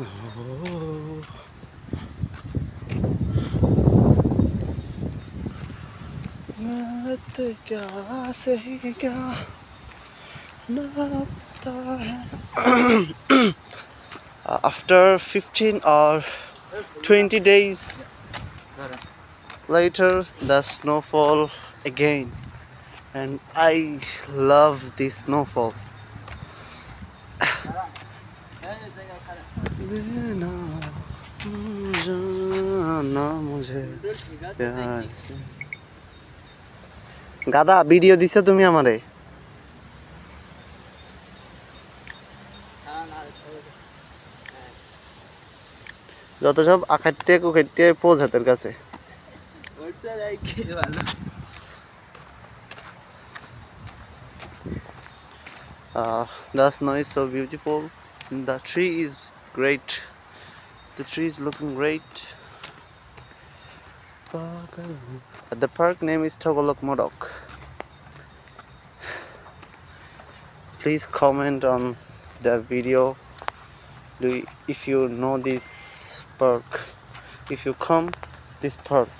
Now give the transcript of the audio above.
Oh. गलत क्या सही क्या ना पता है. After 15 or 20 days later, the snowfall again, and I love this snowfall. देना जाना मुझे प्यार से. গাদা ভিডিও দিছো তুমি আমারে? যত সব আখাইতে কুখাইতে পোজ হাতের কাছে. The snow is so beautiful. The tree is great. The tree is looking great. The park name is Togolok Modok. Please comment on the video if you know this park. If you come this park.